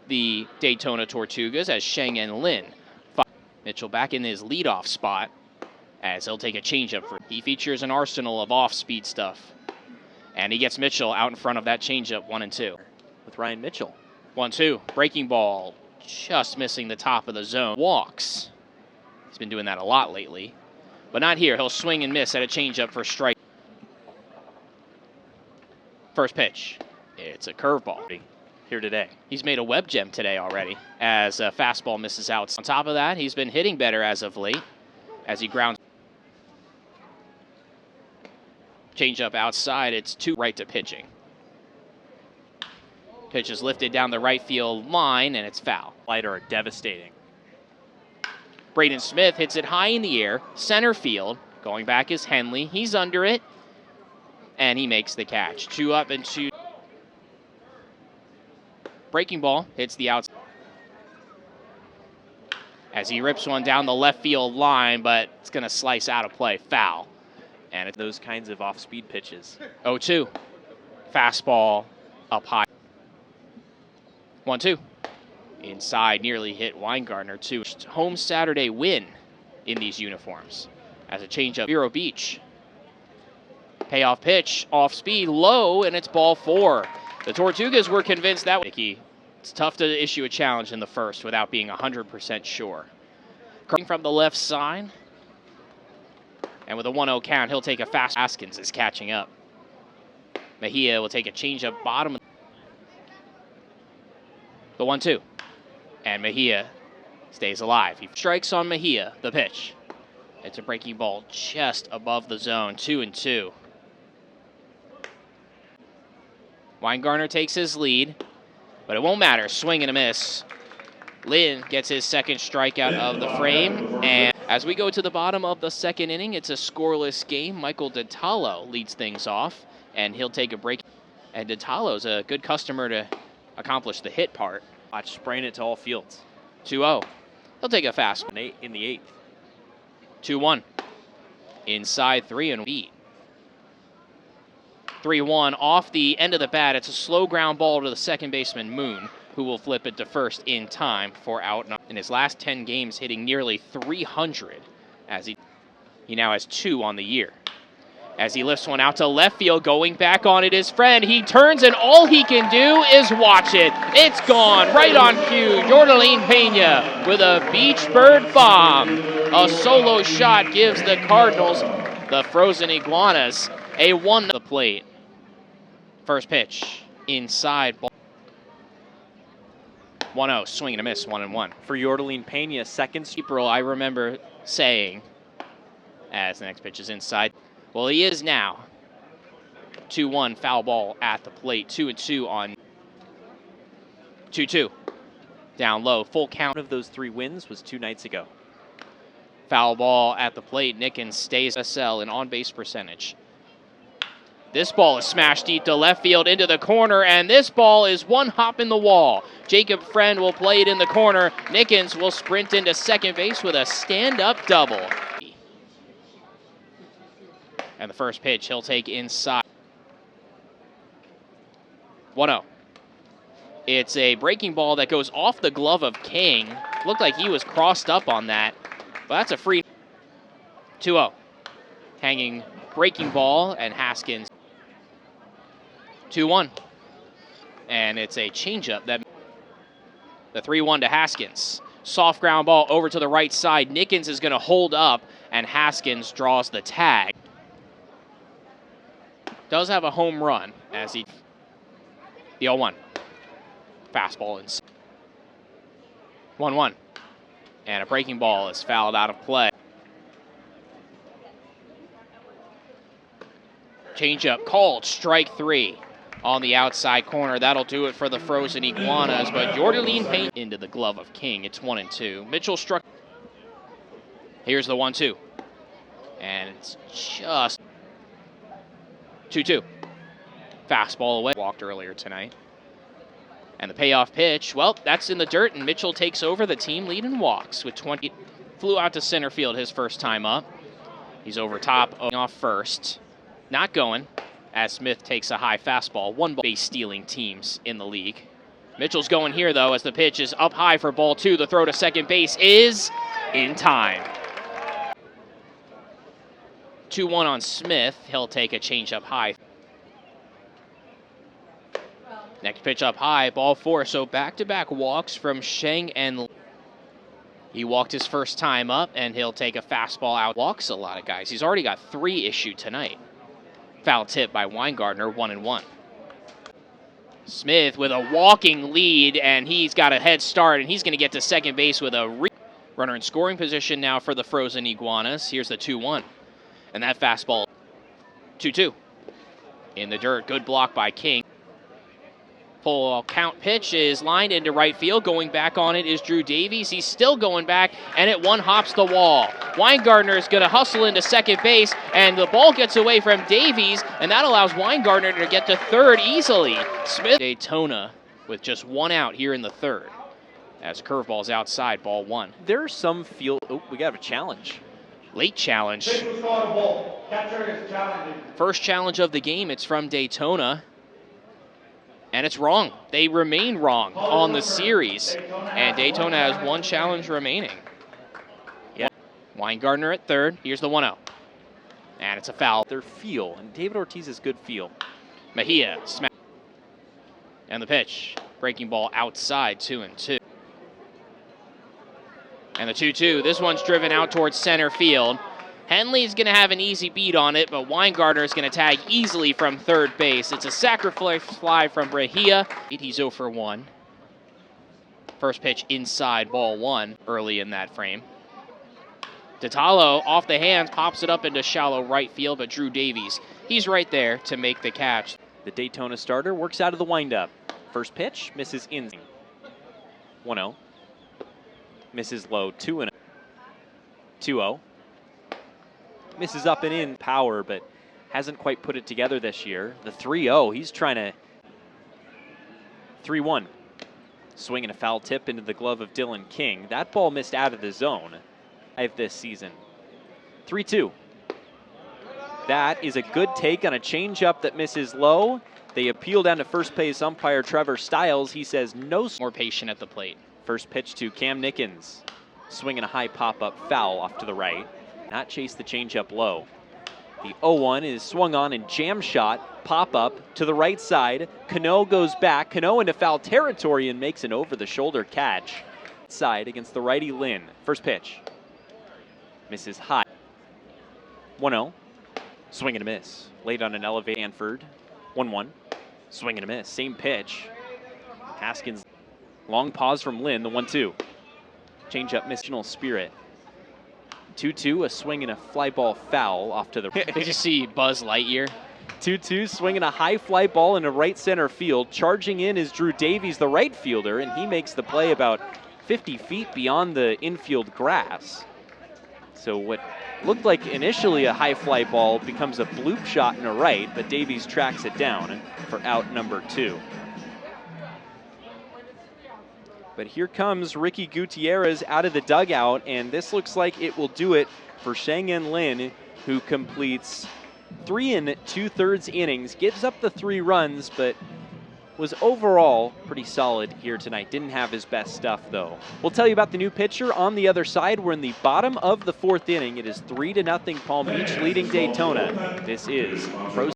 the Daytona Tortugas as Sheng-En Lin. Mitchell back in his leadoff spot as he'll take a changeup. He features an arsenal of off-speed stuff. And he gets Mitchell out in front of that changeup, 1-2. With Ryan Mitchell. 1-2, breaking ball, just missing the top of the zone. Walks. He's been doing that a lot lately, but not here. He'll swing and miss at a changeup for strike. First pitch, it's a curveball. Here today. He's made a web gem today already as a fastball misses out. On top of that, he's been hitting better as of late as he grounds. Changeup outside, it's 2 right to pitching. Pitch is lifted down the right field line, and it's foul. Slider are devastating. Braden Smith hits it high in the air, center field. Going back is Henley. He's under it, and he makes the catch. 2 up and 2. Breaking ball hits the outside as he rips one down the left field line, but it's going to slice out of play. Foul. And it's those kinds of off-speed pitches. 0-2. Fastball up high. 1-2. Inside, nearly hit Weingartner, 2. Home Saturday win in these uniforms as a changeup. Vero Beach. Payoff pitch, off speed, low, and it's ball 4. The Tortugas were convinced that it's tough to issue a challenge in the first without being 100% sure. From the left side, and with a 1-0 count, he'll take a fast. Haskins is catching up. Mejia will take a changeup bottom. The 1-2, and Mejia stays alive. He strikes on Mejia. The pitch. It's a breaking ball just above the zone. 2-2. Weingartner takes his lead, but it won't matter. Swing and a miss. Lin gets his second strikeout of the frame, and as we go to the bottom of the second inning, it's a scoreless game. Michael Detallo leads things off, and he'll take a break. And Detallo's a good customer to accomplish the hit part. Watch spraying it to all fields. 2-0. He'll take a fastball. In the 8th. 2-1. Inside 3 and beat. 3-1 off the end of the bat. It's a slow ground ball to the second baseman, Moon, who will flip it to first in time for out. In his last 10 games, hitting nearly 300 as he now has 2 on the year. As he lifts one out to left field, going back on it, his friend. He turns, and all he can do is watch it. It's gone right on cue. Yordelin Pena with a beach bird bomb. A solo shot gives the Cardinals, the Frozen Iguanas, a 1 to the plate. First pitch, inside ball. 1-0, swing and a miss, 1-1. For Yordelin Pena, second. April, I remember saying, as the next pitch is inside. Well, he is now. 2-1, foul ball at the plate. 2-2 on 2-2. Down low, full count. One of those 3 wins was 2 nights ago. Foul ball at the plate. Nickens stays SL in on-base percentage. This ball is smashed deep to left field into the corner, and this ball is one hop in the wall. Jacob Friend will play it in the corner. Nickens will sprint into second base with a stand-up double. And the first pitch he'll take inside. 1-0. It's a breaking ball that goes off the glove of King. Looked like he was crossed up on that, but that's a free. 2-0. Hanging breaking ball, and Haskins. 2-1. And it's a changeup. That the 3-1 to Haskins. Soft ground ball over to the right side. Nickens is going to hold up, and Haskins draws the tag. Does have a home run as he. The 0-1. Fastball inside. 1-1. And a breaking ball is fouled out of play. Changeup called, strike 3 on the outside corner. That'll do it for the Frozen Iguanas, but Yordelin Pena into the glove of King. It's 1-2. Mitchell struck. Here's the 1-2. And it's just 2-2. Fastball away. Walked earlier tonight. And the payoff pitch, well, that's in the dirt, and Mitchell takes over the team lead in walks with 20. Flew out to center field his first time up. He's over top, off first. Not going, as Smith takes a high fastball. One base stealing teams in the league. Mitchell's going here, though, as the pitch is up high for ball 2. The throw to second base is in time. 2-1 on Smith. He'll take a change up high. Next pitch up high, ball 4. So back-to-back walks from Sheng and he walked his first time up, and he'll take a fastball out. Walks a lot of guys. He's already got 3 issued tonight. Foul tip by Weingartner, 1-1. Smith with a walking lead, and he's got a head start, and he's going to get to second base with a runner in scoring position now for the Frozen Iguanas. Here's the 2-1. And that fastball, 2-2. In the dirt, good block by King. Full count pitch is lined into right field. Going back on it is Drew Davies. He's still going back, and it one-hops the wall. Weingartner is going to hustle into second base, and the ball gets away from Davies, and that allows Weingartner to get to third easily. Smith Daytona with just 1 out here in the 3rd. As curveball's outside, ball 1. There's some feel. Oh, we got a challenge. Late challenge. First challenge of the game. It's from Daytona. And it's wrong. They remain wrong on the series. And Daytona has 1 challenge remaining. Yeah. Weingartner at 3rd. Here's the 1-0. And it's a foul. Their feel, and David Ortiz's good feel. Mejia smack. And the pitch. Breaking ball outside, 2-2. And the 2-2. This one's driven out towards center field. Henley's going to have an easy beat on it, but Weingartner is going to tag easily from third base. It's a sacrifice fly from Mejia. He's 0 for 1. First pitch inside, ball 1 early in that frame. Detallo off the hands, pops it up into shallow right field, but Drew Davies, he's right there to make the catch. The Daytona starter works out of the windup. First pitch, misses in. 1-0. Misses low, 2-0. 2-0. Misses up and in power, but hasn't quite put it together this year. The 3-0, he's trying to. 3-1. Swinging a foul tip into the glove of Dylan King. That ball missed out of the zone this season. 3-2. That is a good take on a changeup that misses low. They appeal down to first base umpire Trevor Stiles. He says no. More patient at the plate. First pitch to Cam Nickens. Swinging a high pop-up foul off to the right. Not chase the changeup low. The 0-1 is swung on and jam shot. Pop-up to the right side. Cano goes back. Cano into foul territory and makes an over-the-shoulder catch. Side against the righty Lynn. First pitch. Misses high. 1-0. Swing and a miss. Late on an elevate. Stanford. 1-1. Swing and a miss. Same pitch. Haskins. Long pause from Lynn. The 1-2. Changeup missional spirit. 2-2, a swing and a fly ball foul off to the right. Did you see Buzz Lightyear? 2-2, swinging a high fly ball into right center field. Charging in is Drew Davies, the right fielder, and he makes the play about 50 feet beyond the infield grass. So what looked like initially a high fly ball becomes a bloop shot in a right, but Davies tracks it down for out number 2. But here comes Ricky Gutierrez out of the dugout, and this looks like it will do it for Sheng-En Lin, who completes 3 2/3 innings, gives up the 3 runs, but was overall pretty solid here tonight. Didn't have his best stuff, though. We'll tell you about the new pitcher on the other side. We're in the bottom of the 4th inning. It is 3-0 Palm Beach leading Daytona. This is Frozen.